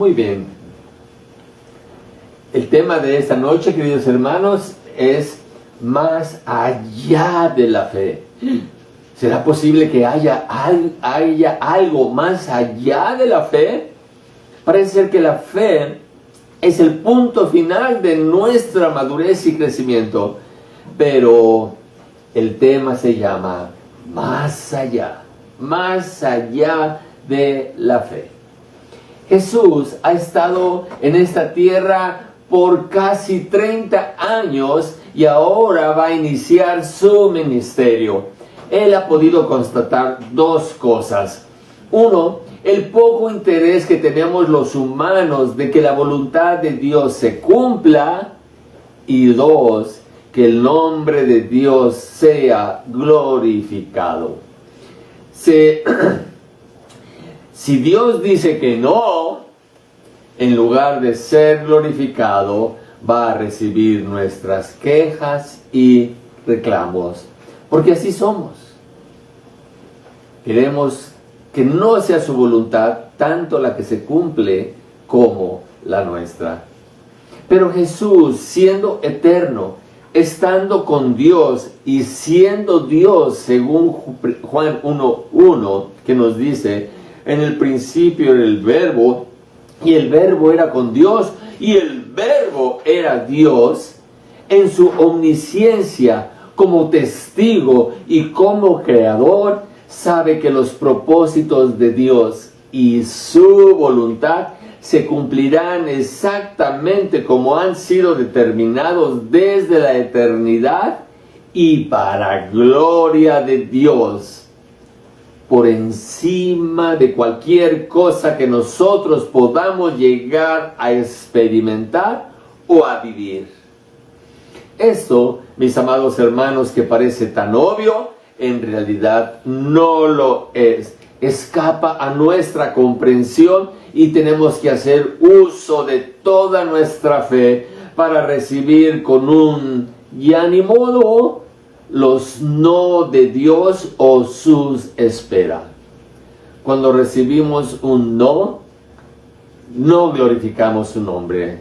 Muy bien. El tema de esta noche, queridos hermanos, es más allá de la fe. ¿Será posible que haya algo más allá de la fe? Parece ser que la fe es el punto final de nuestra madurez y crecimiento, pero el tema se llama más allá de la fe. Jesús ha estado en esta tierra por casi 30 años y ahora va a iniciar su ministerio. Él ha podido constatar dos cosas. Uno, el poco interés que tenemos los humanos de que la voluntad de Dios se cumpla. Y dos, que el nombre de Dios sea glorificado. Si Dios dice que no, en lugar de ser glorificado, va a recibir nuestras quejas y reclamos. Porque así somos. Queremos que no sea su voluntad tanto la que se cumple como la nuestra. Pero Jesús, siendo eterno, estando con Dios y siendo Dios, según Juan 1:1, que nos dice, en el principio era el Verbo, y el Verbo era con Dios, y el Verbo era Dios, en su omnisciencia, como testigo y como creador, sabe que los propósitos de Dios y su voluntad se cumplirán exactamente como han sido determinados desde la eternidad y para gloria de Dios, por encima de cualquier cosa que nosotros podamos llegar a experimentar o a vivir. Esto, mis amados hermanos, que parece tan obvio, en realidad no lo es. Escapa a nuestra comprensión y tenemos que hacer uso de toda nuestra fe para recibir con un ya ni modo los no de Dios o sus espera. Cuando recibimos un no, no glorificamos su nombre.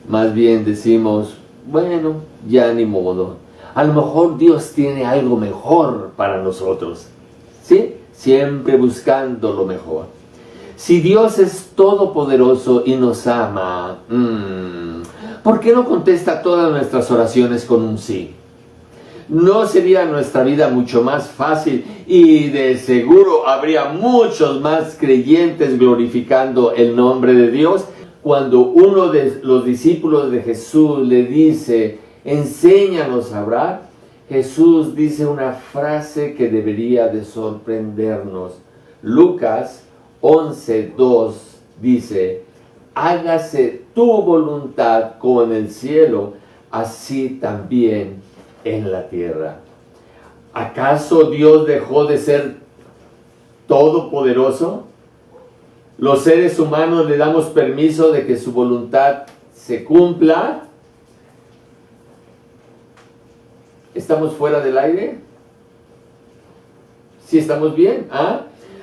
Más bien decimos, bueno, ya ni modo. A lo mejor Dios tiene algo mejor para nosotros. ¿Sí? Siempre buscando lo mejor. Si Dios es todopoderoso y nos ama, ¿por qué no contesta todas nuestras oraciones con un sí? ¿No sería nuestra vida mucho más fácil y de seguro habría muchos más creyentes glorificando el nombre de Dios? Cuando uno de los discípulos de Jesús le dice, enséñanos a orar, Jesús dice una frase que debería de sorprendernos. Lucas 11:2 dice, hágase tu voluntad como en el cielo, así también en la tierra. ¿Acaso Dios dejó de ser todopoderoso? ¿Los seres humanos le damos permiso de que su voluntad se cumpla? ¿Estamos fuera del aire? ¿Sí estamos bien?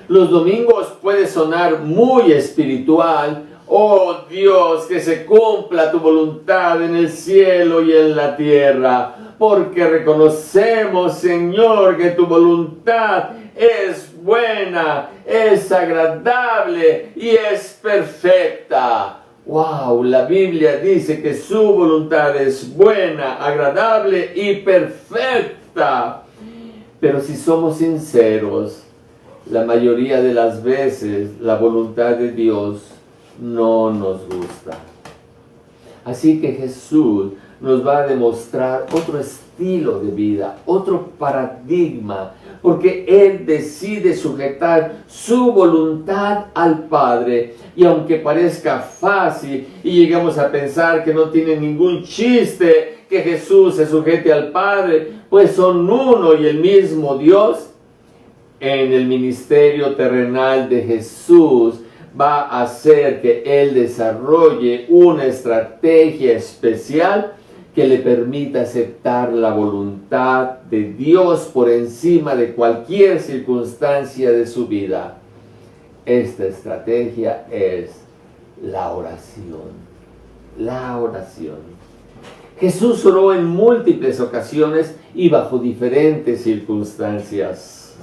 Los domingos puede sonar muy espiritual. Oh Dios, que se cumpla tu voluntad en el cielo y en la tierra. Porque reconocemos, Señor, que tu voluntad es buena, es agradable y es perfecta. ¡Wow! La Biblia dice que su voluntad es buena, agradable y perfecta. Pero si somos sinceros, la mayoría de las veces la voluntad de Dios no nos gusta. Así que Jesús nos va a demostrar otro estilo de vida, otro paradigma, porque Él decide sujetar su voluntad al Padre. Y aunque parezca fácil y llegamos a pensar que no tiene ningún chiste que Jesús se sujete al Padre, pues son uno y el mismo Dios, en el ministerio terrenal de Jesús va a hacer que Él desarrolle una estrategia especial que le permita aceptar la voluntad de Dios por encima de cualquier circunstancia de su vida. Esta estrategia es la oración. La oración. Jesús oró en múltiples ocasiones y bajo diferentes circunstancias.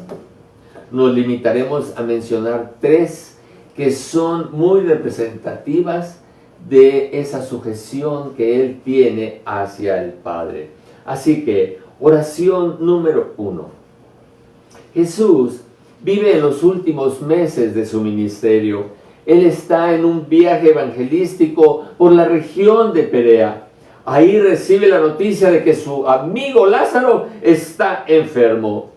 Nos limitaremos a mencionar 3 que son muy representativas de esa sujeción que Él tiene hacia el Padre. Así que, oración número 1. Jesús vive en los últimos meses de su ministerio. Él está en un viaje evangelístico por la región de Perea. Ahí recibe la noticia de que su amigo Lázaro está enfermo.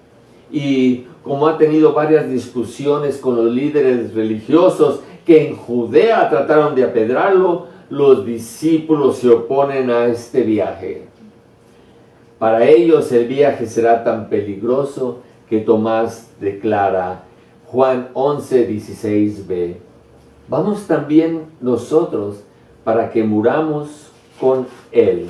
Y como ha tenido varias discusiones con los líderes religiosos que en Judea trataron de apedrarlo, los discípulos se oponen a este viaje. Para ellos el viaje será tan peligroso que Tomás declara, Juan 11:16b, vamos también nosotros para que muramos con Él.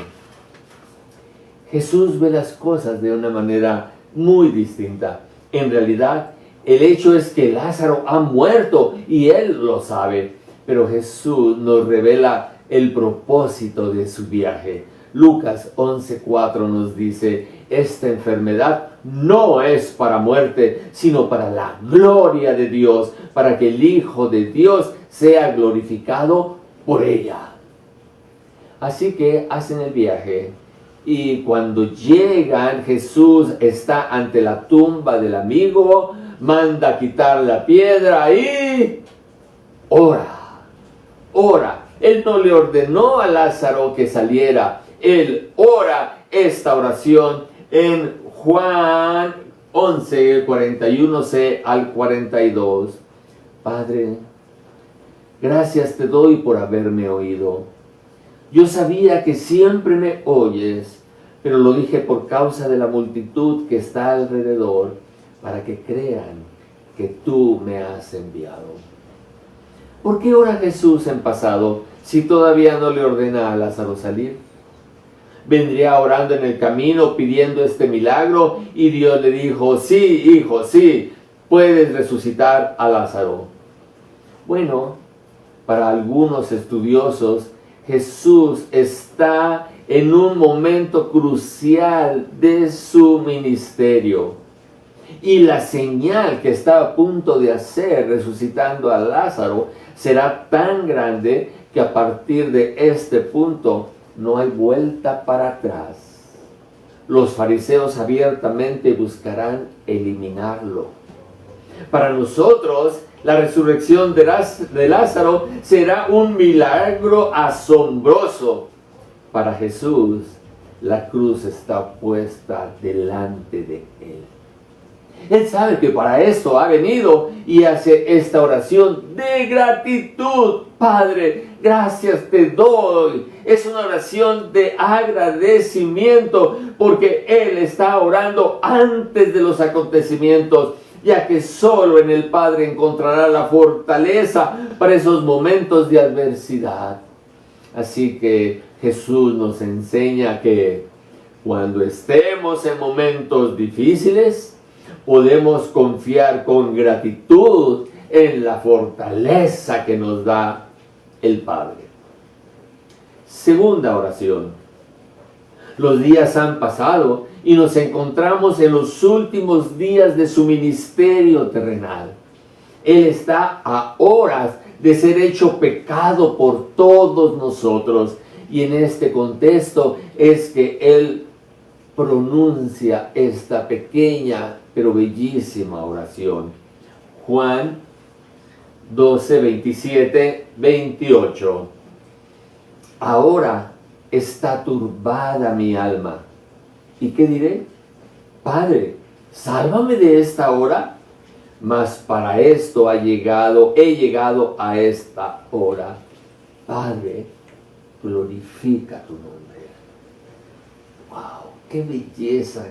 Jesús ve las cosas de una manera muy distinta. En realidad, el hecho es que Lázaro ha muerto y Él lo sabe, pero Jesús nos revela el propósito de su viaje. Lucas 11:4 nos dice, esta enfermedad no es para muerte, sino para la gloria de Dios, para que el Hijo de Dios sea glorificado por ella. Así que hacen el viaje y cuando llegan, Jesús está ante la tumba del amigo, manda quitar la piedra y ora. Él no le ordenó a Lázaro que saliera, Él ora esta oración en Juan 11, 41c al 42. Padre, gracias te doy por haberme oído. Yo sabía que siempre me oyes, pero lo dije por causa de la multitud que está alrededor, para que crean que tú me has enviado. ¿Por qué ora Jesús en pasado si todavía no le ordena a Lázaro salir? Vendría orando en el camino pidiendo este milagro y Dios le dijo, sí, hijo, sí, puedes resucitar a Lázaro. Bueno, para algunos estudiosos, Jesús está en un momento crucial de su ministerio. Y la señal que está a punto de hacer resucitando a Lázaro será tan grande que a partir de este punto no hay vuelta para atrás. Los fariseos abiertamente buscarán eliminarlo. Para nosotros, la resurrección de Lázaro será un milagro asombroso. Para Jesús, la cruz está puesta delante de Él. Él sabe que para esto ha venido y hace esta oración de gratitud. Padre, gracias te doy. Es una oración de agradecimiento porque Él está orando antes de los acontecimientos, ya que solo en el Padre encontrará la fortaleza para esos momentos de adversidad. Así que Jesús nos enseña que cuando estemos en momentos difíciles, podemos confiar con gratitud en la fortaleza que nos da el Padre. Segunda oración. Los días han pasado y nos encontramos en los últimos días de su ministerio terrenal. Él está a horas de ser hecho pecado por todos nosotros. Y en este contexto es que Él pronuncia esta pequeña pero bellísima oración. Juan 12, 27, 28. Ahora está turbada mi alma. ¿Y qué diré? Padre, sálvame de esta hora. Mas para esto he llegado a esta hora. Padre, glorifica tu nombre. ¡Wow! ¡Qué belleza!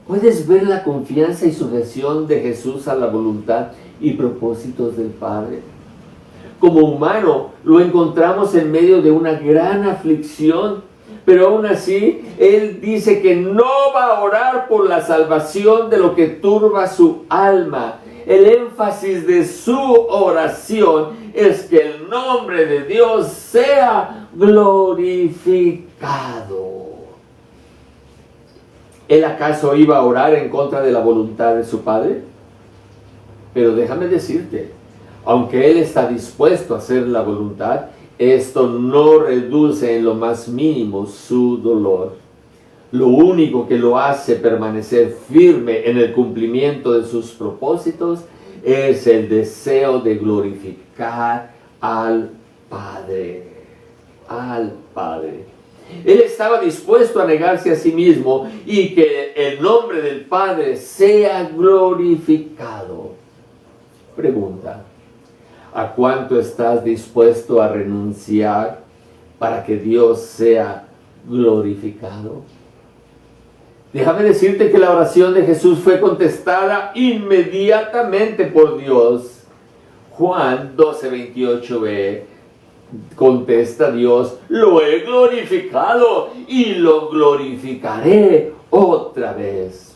¿Puedes ver la confianza y sujeción de Jesús a la voluntad y propósitos del Padre? Como humano, lo encontramos en medio de una gran aflicción, pero aún así, Él dice que no va a orar por la salvación de lo que turba su alma. El énfasis de su oración es que el nombre de Dios sea glorificado. ¿Él acaso iba a orar en contra de la voluntad de su Padre? Pero déjame decirte, aunque Él está dispuesto a hacer la voluntad, esto no reduce en lo más mínimo su dolor. Lo único que lo hace permanecer firme en el cumplimiento de sus propósitos es el deseo de glorificar al Padre. Al Padre. Él estaba dispuesto a negarse a sí mismo y que el nombre del Padre sea glorificado. Pregunta: ¿a cuánto estás dispuesto a renunciar para que Dios sea glorificado? Déjame decirte que la oración de Jesús fue contestada inmediatamente por Dios. Juan 12:28b contesta Dios: lo he glorificado y lo glorificaré otra vez.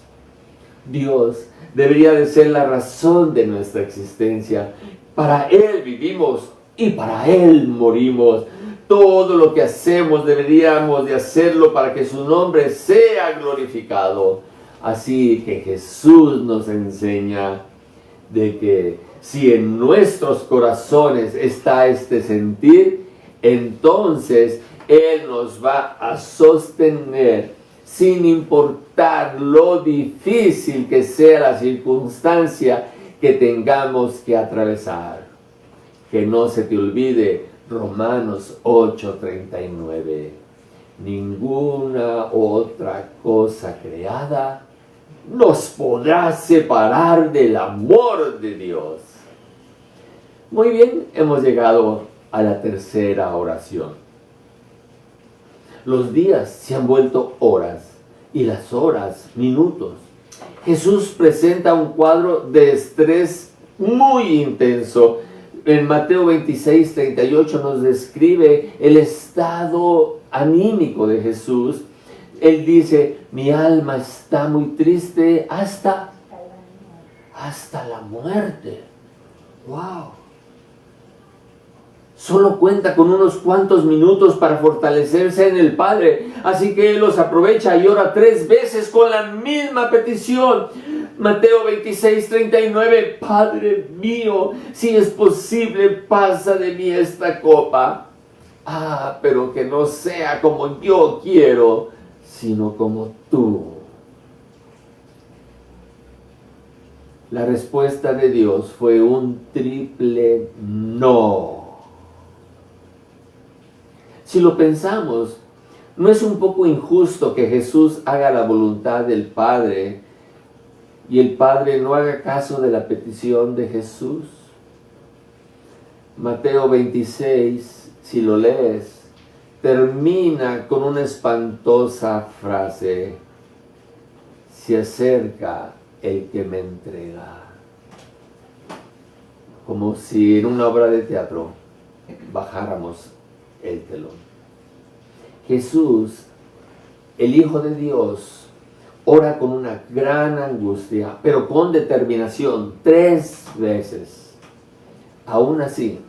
Dios debería de ser la razón de nuestra existencia. Para Él vivimos y para Él morimos. Todo lo que hacemos deberíamos de hacerlo para que su nombre sea glorificado. Así que Jesús nos enseña de que si en nuestros corazones está este sentir, entonces Él nos va a sostener sin importar lo difícil que sea la circunstancia que tengamos que atravesar. Que no se te olvide Romanos 8:39. Ninguna otra cosa creada nos podrá separar del amor de Dios. Muy bien, hemos llegado a la tercera oración. Los días se han vuelto horas y las horas minutos. Jesús presenta un cuadro de estrés muy intenso. En Mateo 26:38 nos describe el estado anímico de Jesús. Él dice: mi alma está muy triste hasta la muerte. ¡Wow! Solo cuenta con unos cuantos minutos para fortalecerse en el Padre. Así que Él los aprovecha y ora 3 veces con la misma petición. Mateo 26:39, Padre mío, si es posible, pasa de mí esta copa. Pero que no sea como yo quiero, sino como tú. La respuesta de Dios fue un triple no. Si lo pensamos, ¿no es un poco injusto que Jesús haga la voluntad del Padre y el Padre no haga caso de la petición de Jesús? Mateo 26, si lo lees, termina con una espantosa frase: se acerca el que me entrega. Como si en una obra de teatro bajáramos el telón. Jesús, el Hijo de Dios, ora con una gran angustia, pero con determinación, 3 veces. Aún así,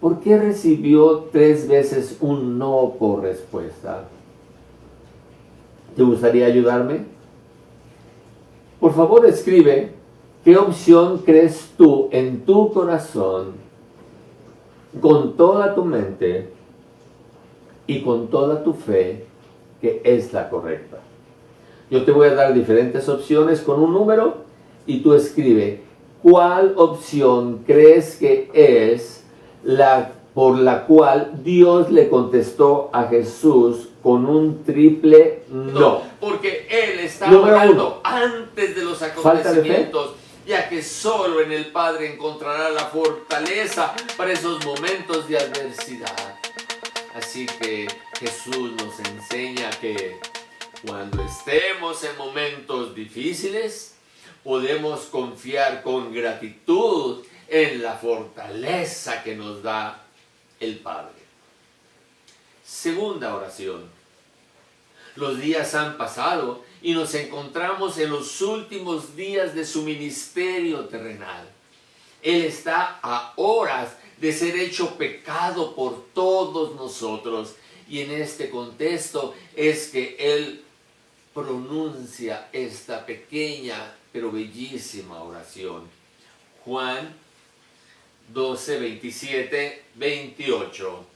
¿por qué recibió 3 veces un no por respuesta? ¿Te gustaría ayudarme? Por favor, escribe qué opción crees tú en tu corazón, con toda tu mente y con toda tu fe, que es la correcta. Yo te voy a dar diferentes opciones con un número y tú escribe cuál opción crees que es la por la cual Dios le contestó a Jesús con un triple no. Porque Él está orando antes de los acontecimientos, ya que solo en el Padre encontrará la fortaleza para esos momentos de adversidad. Así que Jesús nos enseña que cuando estemos en momentos difíciles, podemos confiar con gratitud en la fortaleza que nos da el Padre. Segunda oración. Los días han pasado y nos encontramos en los últimos días de su ministerio terrenal. Él está a horas de ser hecho pecado por todos nosotros. Y en este contexto es que Él pronuncia esta pequeña pero bellísima oración. Juan 12, 27, 28.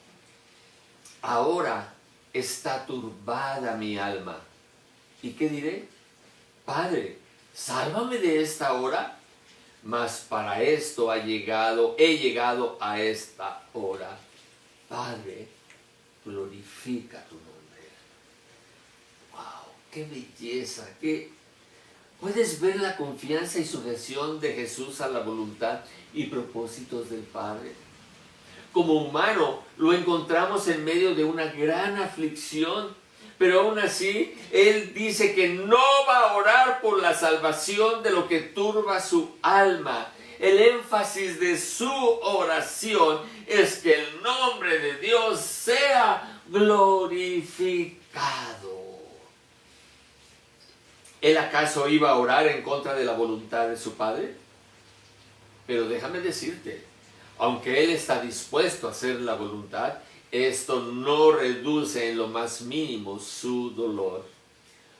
Ahora está turbada mi alma. ¿Y qué diré? Padre, sálvame de esta hora. Mas para esto he llegado a esta hora. Padre, glorifica tu nombre. ¡Wow! ¡Qué belleza! ¿Puedes ver la confianza y sujeción de Jesús a la voluntad y propósitos del Padre? Como humano lo encontramos en medio de una gran aflicción, pero aún así Él dice que no va a orar por la salvación de lo que turba su alma. El énfasis de su oración es que el nombre de Dios sea glorificado. ¿Él acaso iba a orar en contra de la voluntad de su Padre? Pero déjame decirte, aunque Él está dispuesto a hacer la voluntad, esto no reduce en lo más mínimo su dolor.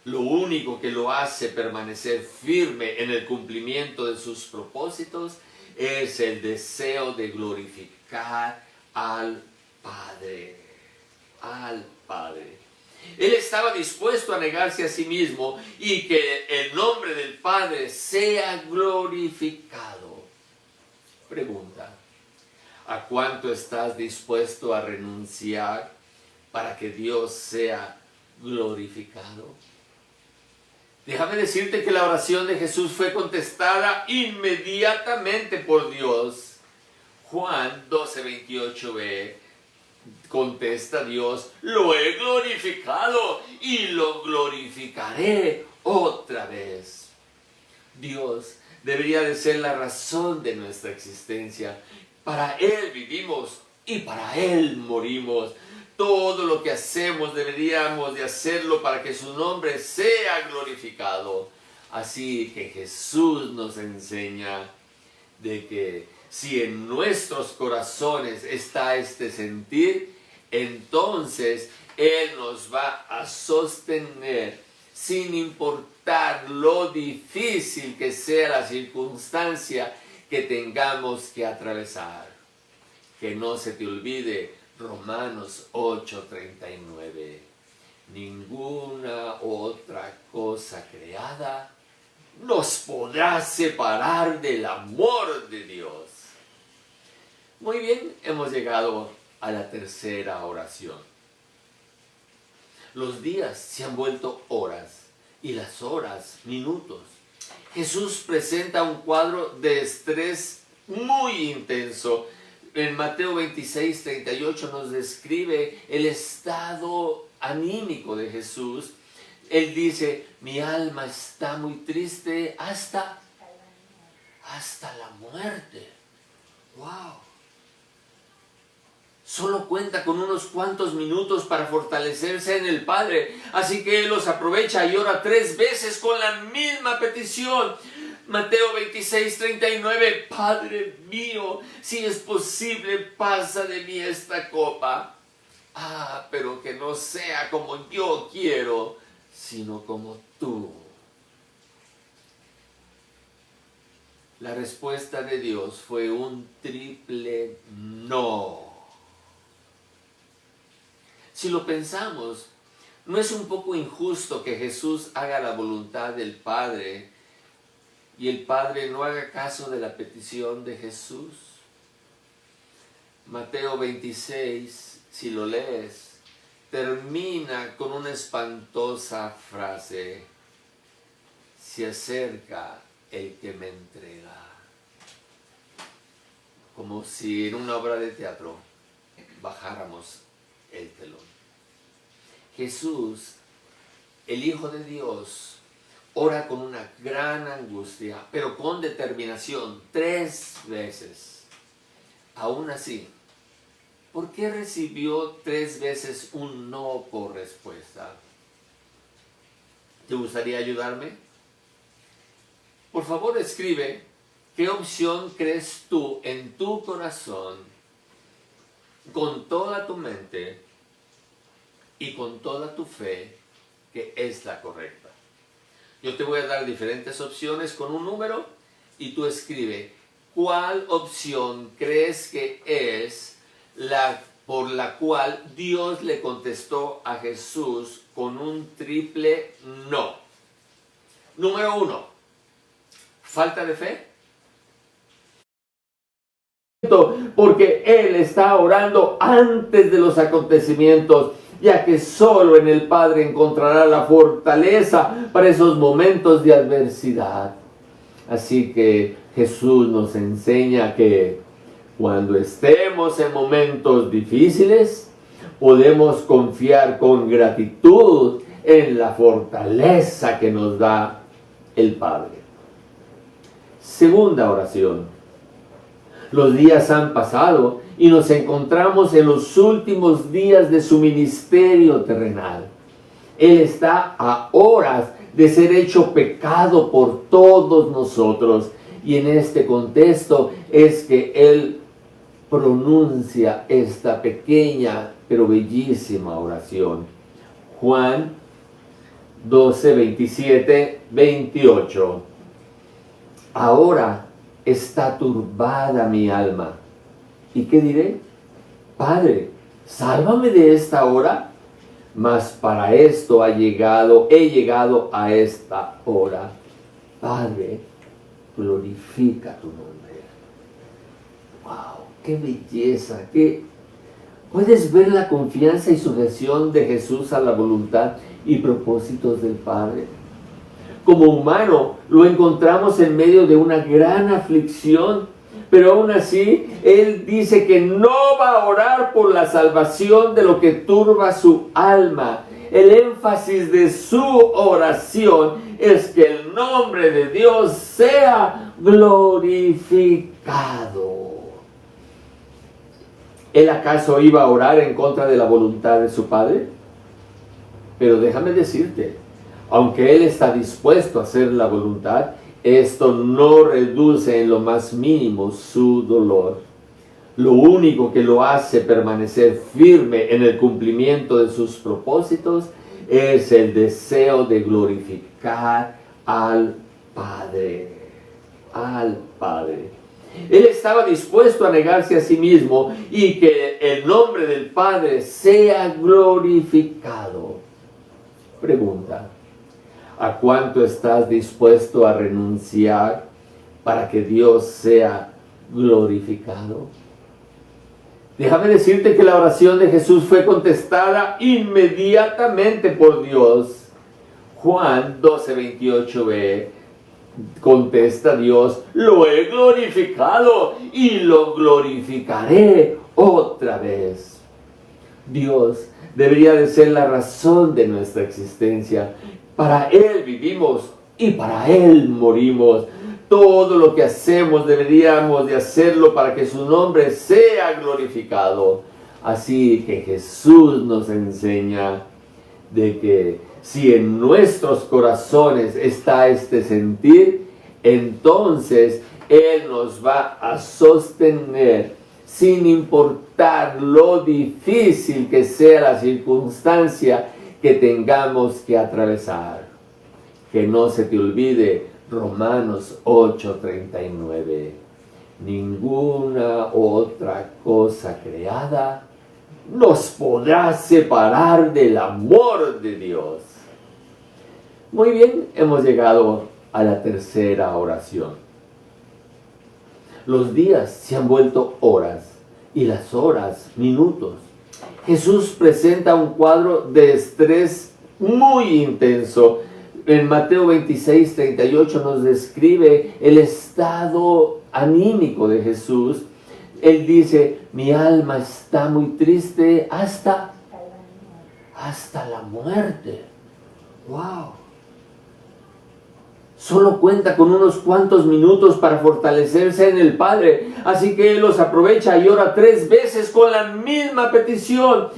Lo único que lo hace permanecer firme en el cumplimiento de sus propósitos es el deseo de glorificar al Padre. Al Padre. Él estaba dispuesto a negarse a sí mismo y que el nombre del Padre sea glorificado. Pregunta: ¿a cuánto estás dispuesto a renunciar para que Dios sea glorificado? Déjame decirte que la oración de Jesús fue contestada inmediatamente por Dios. Juan 12:28b contesta Dios: lo he glorificado y lo glorificaré otra vez. Dios debería de ser la razón de nuestra existencia. Para Él vivimos y para Él morimos. Todo lo que hacemos deberíamos de hacerlo para que su nombre sea glorificado. Así que Jesús nos enseña de que si en nuestros corazones está este sentir, entonces Él nos va a sostener sin importar lo difícil que sea la circunstancia que tengamos que atravesar. Que no se te olvide Romanos 8:39. Ninguna otra cosa creada nos podrá separar del amor de Dios. Muy bien, hemos llegado a la tercera oración. Los días se han vuelto horas y las horas minutos. Jesús presenta un cuadro de estrés muy intenso. En Mateo 26:38 nos describe el estado anímico de Jesús. Él dice: mi alma está muy triste hasta la muerte. ¡Wow! Solo cuenta con unos cuantos minutos para fortalecerse en el Padre. Así que Él los aprovecha y ora 3 veces con la misma petición. Mateo 26:39. Padre mío, si es posible, pasa de mí esta copa. Pero que no sea como yo quiero, sino como tú. La respuesta de Dios fue un triple no. Si lo pensamos, ¿no es un poco injusto que Jesús haga la voluntad del Padre y el Padre no haga caso de la petición de Jesús? Mateo 26, si lo lees, termina con una espantosa frase: se acerca el que me entrega. Como si en una obra de teatro bajáramos el telón. Jesús, el Hijo de Dios, ora con una gran angustia, pero con determinación, 3 veces. Aún así, ¿por qué recibió 3 veces un no por respuesta? ¿Te gustaría ayudarme? Por favor, escribe qué opción crees tú en tu corazón, con toda tu mente y con toda tu fe, que es la correcta. Yo te voy a dar diferentes opciones con un número y tú escribe cuál opción crees que es la por la cual Dios le contestó a Jesús con un triple no. Número 1, falta de fe. Porque Él está orando antes de los acontecimientos, ya que solo en el Padre encontrará la fortaleza para esos momentos de adversidad. Así que Jesús nos enseña que cuando estemos en momentos difíciles, podemos confiar con gratitud en la fortaleza que nos da el Padre. Segunda oración. Los días han pasado y nos encontramos en los últimos días de su ministerio terrenal. Él está a horas de ser hecho pecado por todos nosotros. Y en este contexto es que Él pronuncia esta pequeña pero bellísima oración. Juan 12, 27, 28. Ahora está turbada mi alma. ¿Y qué diré? Padre, sálvame de esta hora. Mas para esto he llegado a esta hora. Padre, glorifica tu nombre. ¡Wow! ¡Qué belleza! ¿Puedes ver la confianza y sujeción de Jesús a la voluntad y propósitos del Padre? Como humano, lo encontramos en medio de una gran aflicción, pero aún así, Él dice que no va a orar por la salvación de lo que turba su alma. El énfasis de su oración es que el nombre de Dios sea glorificado. ¿Él acaso iba a orar en contra de la voluntad de su Padre? Pero déjame decirte, aunque Él está dispuesto a hacer la voluntad, esto no reduce en lo más mínimo su dolor. Lo único que lo hace permanecer firme en el cumplimiento de sus propósitos es el deseo de glorificar al Padre. Al Padre. Él estaba dispuesto a negarse a sí mismo y que el nombre del Padre sea glorificado. Pregunta: ¿a cuánto estás dispuesto a renunciar para que Dios sea glorificado? Déjame decirte que la oración de Jesús fue contestada inmediatamente por Dios. Juan 12:28b contesta Dios: lo he glorificado y lo glorificaré otra vez. Dios debería de ser la razón de nuestra existencia. Para Él vivimos y para Él morimos. Todo lo que hacemos deberíamos de hacerlo para que su nombre sea glorificado. Así que Jesús nos enseña de que si en nuestros corazones está este sentir, entonces Él nos va a sostener sin importar lo difícil que sea la circunstancia que tengamos que atravesar. Que no se te olvide Romanos 8:39. Ninguna otra cosa creada nos podrá separar del amor de Dios. Muy bien, hemos llegado a la tercera oración. Los días se han vuelto horas y las horas minutos. Jesús presenta un cuadro de estrés muy intenso. En Mateo 26:38 nos describe el estado anímico de Jesús. Él dice: mi alma está muy triste hasta la muerte. ¡Wow! Solo cuenta con unos cuantos minutos para fortalecerse en el Padre. Así que Él los aprovecha y ora 3 veces con la misma petición.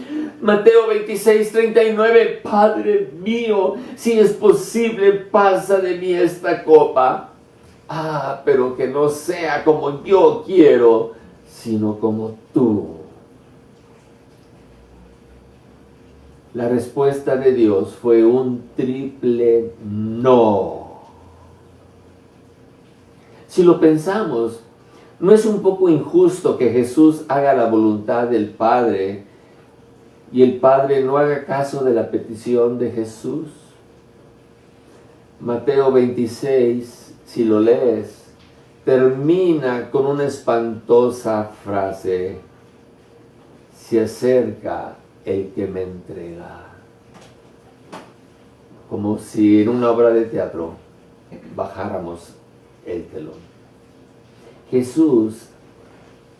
Mateo 26:39, Padre mío, si es posible, pasa de mí esta copa. Pero que no sea como yo quiero, sino como tú. La respuesta de Dios fue un triple no. Si lo pensamos, ¿no es un poco injusto que Jesús haga la voluntad del Padre y el Padre no haga caso de la petición de Jesús? Mateo 26, si lo lees, termina con una espantosa frase: se acerca el que me entrega. Como si en una obra de teatro bajáramos el telón. Jesús,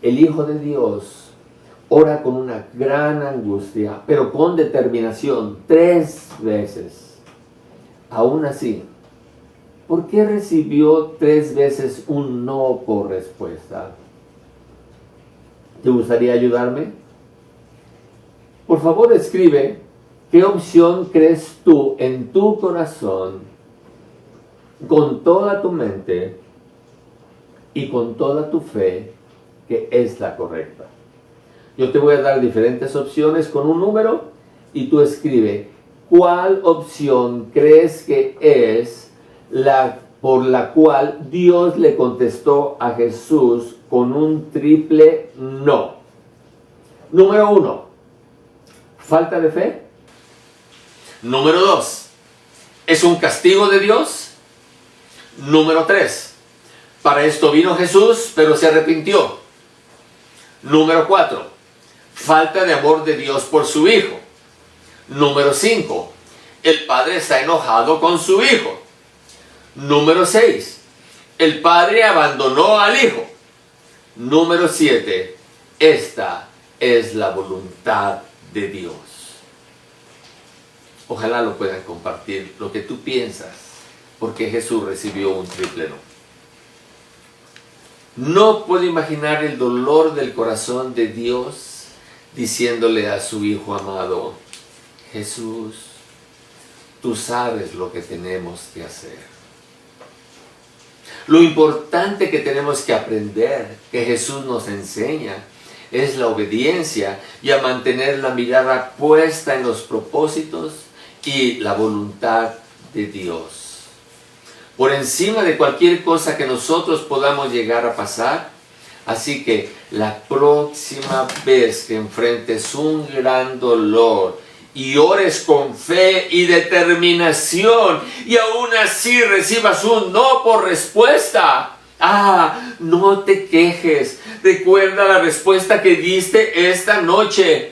el Hijo de Dios, ora con una gran angustia, pero con determinación, 3 veces. Aún así, ¿por qué recibió 3 veces un no por respuesta? ¿Te gustaría ayudarme? Por favor, escribe qué opción crees tú en tu corazón, con toda tu mente y con toda tu fe, que es la correcta. Yo te voy a dar diferentes opciones con un número y tú escribe cuál opción crees que es la por la cual Dios le contestó a Jesús con un triple no. Número 1, falta de fe. Número 2, ¿es un castigo de Dios? Número 3, para esto vino Jesús, pero se arrepintió. Número 4, falta de amor de Dios por su Hijo. Número 5, el Padre está enojado con su Hijo. Número 6, el Padre abandonó al Hijo. Número 7, esta es la voluntad de Dios. Ojalá lo puedan compartir, lo que tú piensas, porque Jesús recibió un triple no. No puedo imaginar el dolor del corazón de Dios diciéndole a su Hijo amado: Jesús, tú sabes lo que tenemos que hacer. Lo importante que tenemos que aprender, que Jesús nos enseña, es la obediencia y a mantener la mirada puesta en los propósitos y la voluntad de Dios. Por encima de cualquier cosa que nosotros podamos llegar a pasar. Así que la próxima vez que enfrentes un gran dolor y ores con fe y determinación y aún así recibas un no por respuesta, no te quejes. Recuerda la respuesta que diste esta noche,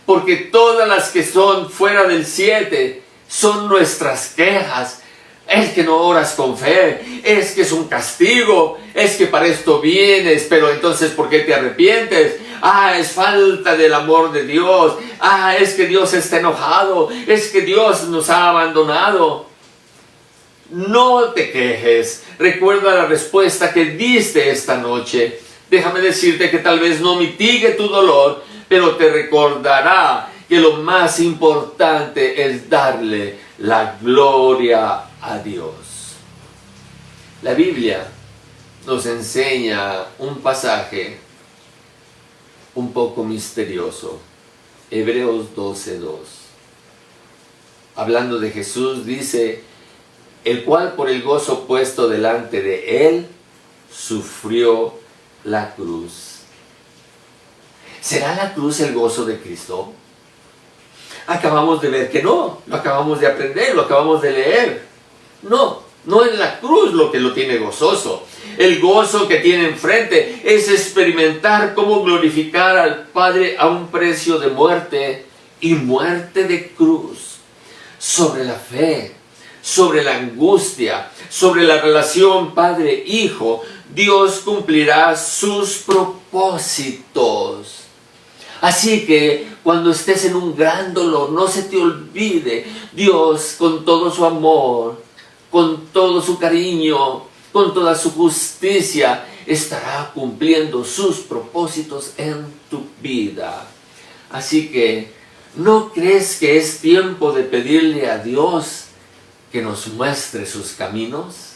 porque todas las que son fuera del 7 son nuestras quejas. Es que no oras con fe, es que es un castigo, es que para esto vienes, pero entonces ¿por qué te arrepientes? Es falta del amor de Dios, es que Dios está enojado, es que Dios nos ha abandonado. No te quejes, recuerda la respuesta que diste esta noche. Déjame decirte que tal vez no mitigue tu dolor, pero te recordará que lo más importante es darle la gloria a Dios. La Biblia nos enseña un pasaje un poco misterioso. Hebreos 12:2. Hablando de Jesús, dice: el cual por el gozo puesto delante de él, sufrió la cruz. ¿Será la cruz el gozo de Cristo? Acabamos de ver que no, lo acabamos de aprender, lo acabamos de leer. No es la cruz lo que lo tiene gozoso. El gozo que tiene enfrente es experimentar cómo glorificar al Padre a un precio de muerte, y muerte de cruz, sobre la fe, sobre la angustia, sobre la relación Padre-Hijo. Dios cumplirá sus propósitos. Así que cuando estés en un gran dolor, no se te olvide, Dios con todo su amor, con todo su cariño, con toda su justicia, estará cumpliendo sus propósitos en tu vida. Así que ¿No crees que es tiempo de pedirle a Dios que nos muestre sus caminos?